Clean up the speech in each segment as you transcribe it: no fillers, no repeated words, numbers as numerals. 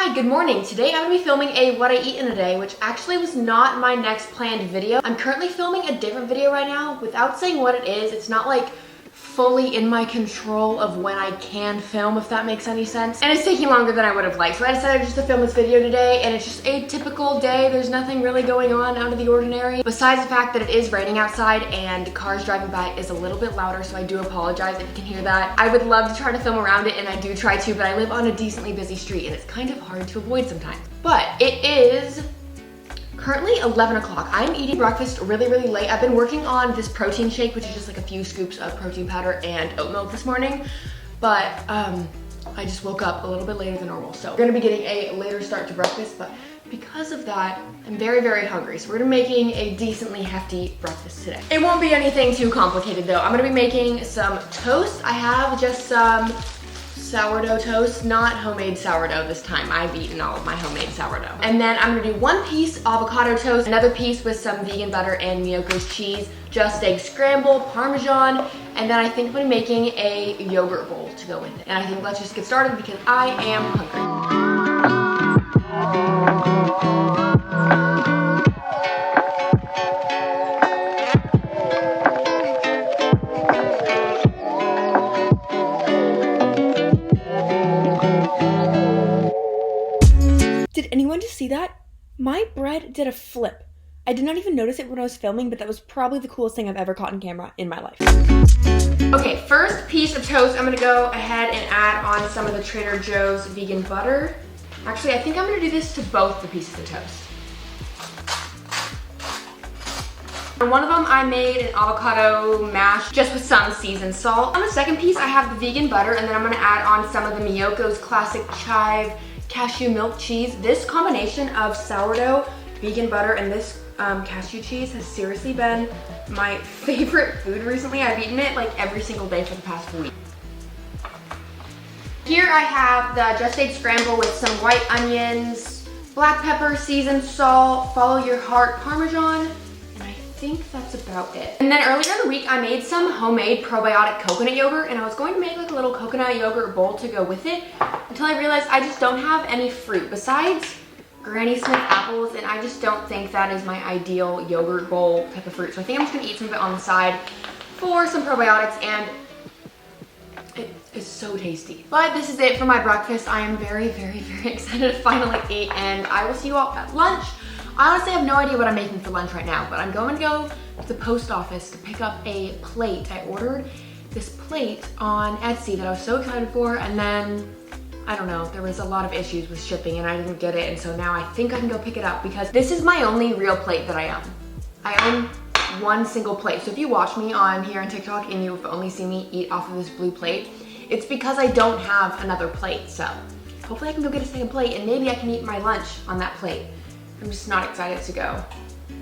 Hi, good morning. Today I'm going to be filming a what I eat in a day, which actually was not my next planned video. I'm currently filming a different video right now. Without saying what it is, it's not like fully in my control of when I can film, if that makes any sense. And it's taking longer than I would have liked. So I decided just to film this video today, and it's just a typical day. There's nothing really going on out of the ordinary. Besides the fact that it is raining outside and cars driving by is a little bit louder, so I do apologize if you can hear that. I would love to try to film around it, and I do try to, but I live on a decently busy street, and it's kind of hard to avoid sometimes. But it is currently 11 o'clock. I'm eating breakfast really late. I've been working on this protein shake, which is just like a few scoops of protein powder and oat milk this morning, but I just woke up a little bit later than normal. So we're gonna be getting a later start to breakfast, but because of that, I'm very hungry. So we're gonna be making a decently hefty breakfast today. It won't be anything too complicated though. I'm gonna be making some toast. I have just some sourdough toast, not homemade sourdough this time. I've eaten all of my homemade sourdough. And then I'm gonna do one piece avocado toast, another piece with some vegan butter and Miyoko's cheese, just egg scramble, Parmesan, and then I think I'm gonna be making a yogurt bowl to go with it. And I think let's just get started because I am hungry. Did anyone just see that? My bread did a flip. I did not even notice it when I was filming, but that was probably the coolest thing I've ever caught on camera in my life. Okay, first piece of toast, I'm gonna go ahead and add on some of the Trader Joe's vegan butter. Actually, I think I'm gonna do this to both the pieces of toast. On one of them, I made an avocado mash just with some seasoned salt. On the second piece, I have the vegan butter, and then I'm gonna add on some of the Miyoko's classic chive cashew milk cheese. This combination of sourdough, vegan butter, and this cashew cheese has seriously been my favorite food recently. I've eaten it like every single day for the past week. Here I have the just egg scramble with some white onions, black pepper, seasoned salt, follow your heart Parmesan, and I think that's about it. And then earlier in the week, I made some homemade probiotic coconut yogurt, and I was going to make like a little coconut yogurt bowl to go with it until I realized I just don't have any fruit besides Granny Smith apples, and I just don't think that is my ideal yogurt bowl type of fruit. So I think I'm just gonna eat some of it on the side for some probiotics, and it is so tasty. But this is it for my breakfast. I am very excited to finally eat, and I will see you all at lunch. I honestly have no idea what I'm making for lunch right now, but I'm going to go to the post office to pick up a plate. I ordered this plate on Etsy that I was so excited for, and then I don't know, there was a lot of issues with shipping and I didn't get it, and so now I think I can go pick it up because this is my only real plate that I own. I own one single plate. So if you watch me on here on TikTok and you've only seen me eat off of this blue plate, it's because I don't have another plate. So hopefully I can go get a second plate and maybe I can eat my lunch on that plate. I'm just not excited to go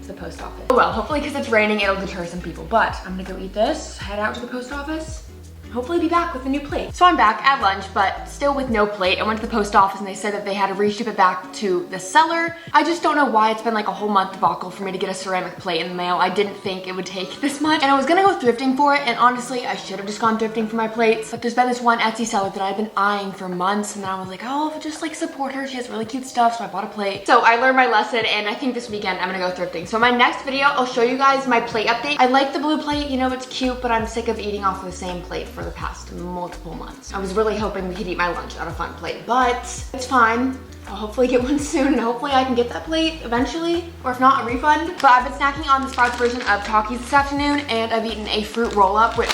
to the post office. Oh well, hopefully because it's raining it'll deter some people, but I'm gonna go eat this, head out to the post office, hopefully be back with a new plate. So I'm back at lunch, but still with no plate. I went to the post office and they said that they had to reship it back to the seller. I just don't know why it's been like a whole month debacle for me to get a ceramic plate in the mail. I didn't think it would take this much. And I was gonna go thrifting for it, and honestly, I should have just gone thrifting for my plates. But there's been this one Etsy seller that I've been eyeing for months, and then I was like, oh, I'll just like support her. She has really cute stuff, so I bought a plate. So I learned my lesson, and I think this weekend I'm gonna go thrifting. So in my next video, I'll show you guys my plate update. I like the blue plate, you know, it's cute, but I'm sick of eating off of the same plate for the past multiple months. I was really hoping we could eat my lunch on a fun plate, but it's fine. I'll hopefully get one soon, and hopefully I can get that plate eventually, or if not, a refund. But I've been snacking on the Sprouts version of Takis this afternoon, and I've eaten a fruit roll-up, which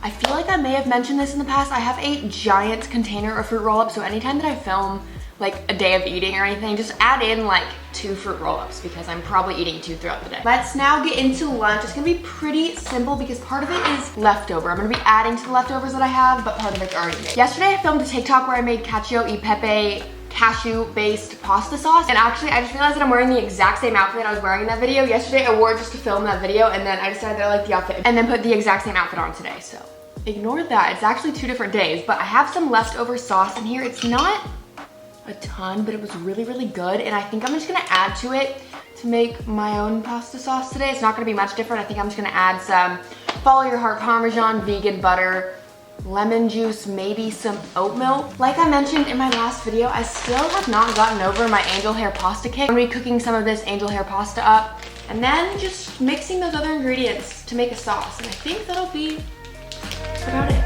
I feel like I may have mentioned this in the past. I have a giant container of fruit roll-up, so anytime that I film like a day of eating or anything, just add in like 2 fruit roll-ups because I'm probably eating 2 throughout the day. Let's now get into lunch. It's gonna be pretty simple because part of it is leftover. I'm gonna be adding to the leftovers that I have, but part of it's already made. Yesterday I filmed a TikTok where I made cacio e pepe cashew-based pasta sauce, and actually I just realized that I'm wearing the exact same outfit I was wearing in that video. Yesterday I wore it just to film that video, and then I decided that I liked the outfit and then put the exact same outfit on today, so ignore that. It's actually 2 different days, but I have some leftover sauce in here. It's not a ton, but it was really good, and I think I'm just gonna add to it to make my own pasta sauce today. It's not gonna be much different. I think I'm just gonna add some Follow Your Heart Parmesan, vegan butter, lemon juice, maybe some oat milk. Like I mentioned in my last video, I still have not gotten over my angel hair pasta kick. I'm gonna be cooking some of this angel hair pasta up and then just mixing those other ingredients to make a sauce. And I think that'll be about it.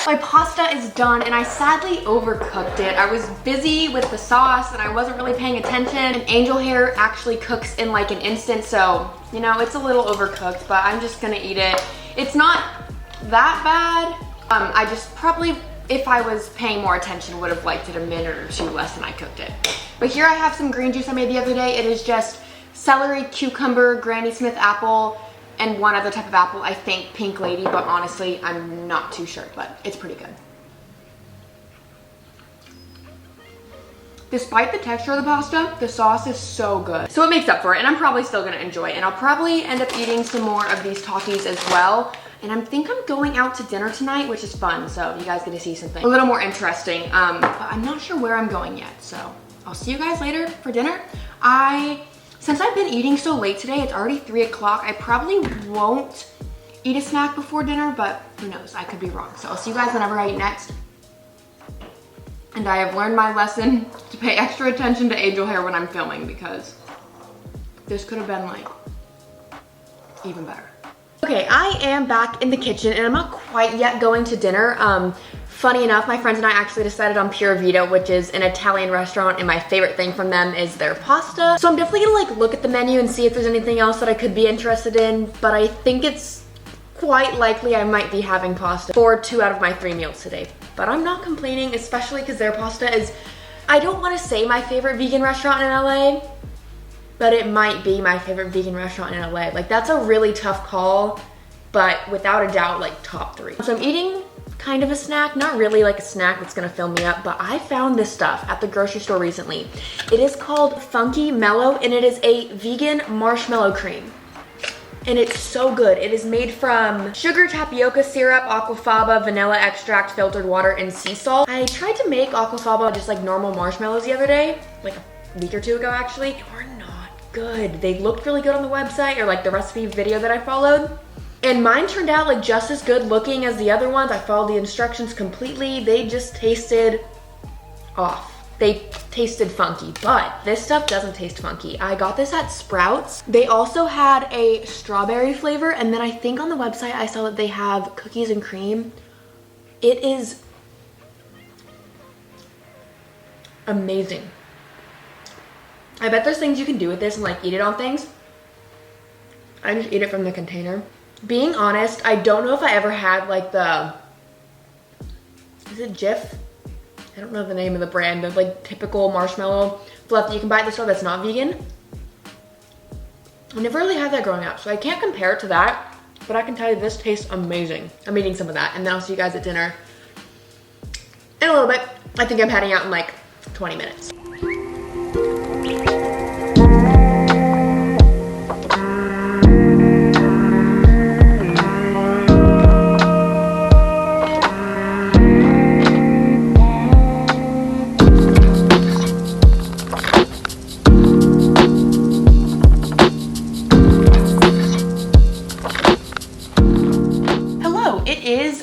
My pasta is done and I sadly overcooked it. I was busy with the sauce and I wasn't really paying attention. And angel hair actually cooks in like an instant, so you know, it's a little overcooked, but I'm just gonna eat it. It's not that bad. I just probably, if I was paying more attention, would have liked it a minute or two less than I cooked it. But here I have some green juice I made the other day. It is just celery, cucumber, Granny Smith apple, and one other type of apple, I think Pink Lady, but honestly, I'm not too sure, but it's pretty good. Despite the texture of the pasta, the sauce is so good. So it makes up for it, and I'm probably still gonna enjoy it. And I'll probably end up eating some more of these Takis as well. And I think I'm going out to dinner tonight, which is fun, so you guys get to see something a little more interesting. But I'm not sure where I'm going yet, so I'll see you guys later for dinner. Since I've been eating so late today, it's already 3 o'clock, I probably won't eat a snack before dinner, but who knows, I could be wrong. So I'll see you guys whenever I eat next. And I have learned my lesson to pay extra attention to angel hair when I'm filming, because this could have been like even better. Okay, I am back in the kitchen and I'm not quite yet going to dinner. Funny enough, my friends and I actually decided on Pura Vita, which is an Italian restaurant, and my favorite thing from them is their pasta. So I'm definitely gonna like look at the menu and see if there's anything else that I could be interested in, but I think it's quite likely I might be having pasta for 2 out of my 3 meals today. But I'm not complaining, especially because their pasta is, I don't wanna say my favorite vegan restaurant in LA, but it might be my favorite vegan restaurant in LA. Like, that's a really tough call, but without a doubt, like top 3. So I'm eating kind of a snack, not really like a snack that's gonna fill me up, but I found this stuff at the grocery store recently. It is called Funky Mellow, and it is a vegan marshmallow cream. And it's so good. It is made from sugar, tapioca syrup, aquafaba, vanilla extract, filtered water, and sea salt. I tried to make aquafaba just like normal marshmallows the other day, like a week or 2 ago actually. They were not good. They looked really good on the website, or like the recipe video that I followed. And mine turned out like just as good looking as the other ones. I followed the instructions completely. They just tasted off. They tasted funky, but this stuff doesn't taste funky. I got this at Sprouts. They also had a strawberry flavor, and then I think on the website I saw that they have cookies and cream. It is amazing. I bet there's things you can do with this and like eat it on things. I just eat it from the container. Being honest, I don't know if I ever had like the, is it Jif? I don't know the name of the brand, the like typical marshmallow fluff that you can buy at the store that's not vegan. I never really had that growing up, so I can't compare it to that, but I can tell you this tastes amazing. I'm eating some of that, and then I'll see you guys at dinner in a little bit. I think I'm heading out in like 20 minutes.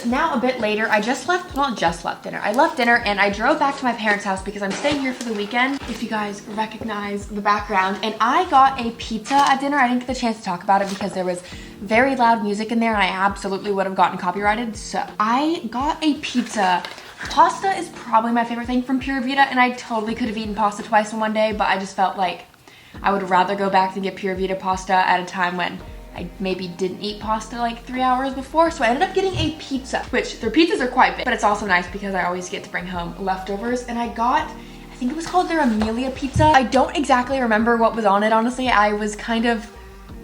Now a bit later, I just left, well, just left dinner. I left dinner and I drove back to my parents' house because I'm staying here for the weekend, if you guys recognize the background. And I got a pizza at dinner. I didn't get the chance to talk about it because there was very loud music in there and I absolutely would have gotten copyrighted. So I got a pizza. Pasta is probably my favorite thing from Pura Vita, and I totally could have eaten pasta twice in one day, but I just felt like I would rather go back and get Pura Vita pasta at a time when I maybe didn't eat pasta like 3 hours before, so I ended up getting a pizza, which their pizzas are quite big, but it's also nice because I always get to bring home leftovers. And I got, I think it was called their Amelia pizza. I don't exactly remember what was on it, honestly. I was kind of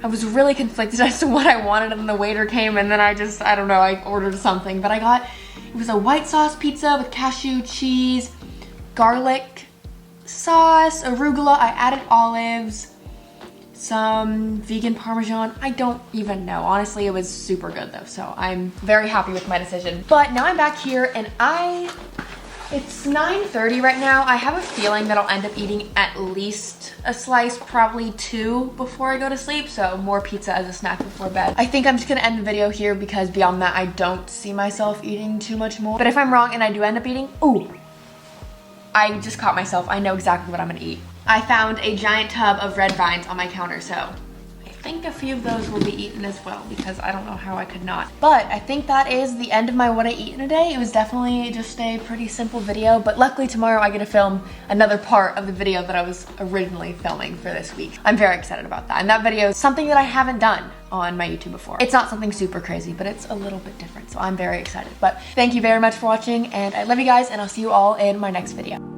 I was really conflicted as to what I wanted, and the waiter came, and then I don't know, I ordered something. But it was a white sauce pizza with cashew cheese, garlic sauce, arugula, I added olives, some vegan Parmesan. I don't even know. Honestly, it was super good though, so I'm very happy with my decision. But now I'm back here, and it's 9:30 right now. I have a feeling that I'll end up eating at least a slice, probably 2 before I go to sleep, so more pizza as a snack before bed. I think I'm just gonna end the video here because beyond that, I don't see myself eating too much more. But if I'm wrong and I do end up eating, ooh, I just caught myself. I know exactly what I'm gonna eat. I found a giant tub of red vines on my counter, so I think a few of those will be eaten as well because I don't know how I could not. But I think that is the end of my what I eat in a day. It was definitely just a pretty simple video, but luckily tomorrow I get to film another part of the video that I was originally filming for this week. I'm very excited about that. And that video is something that I haven't done on my YouTube before. It's not something super crazy, but it's a little bit different, so I'm very excited. But thank you very much for watching, and I love you guys, and I'll see you all in my next video.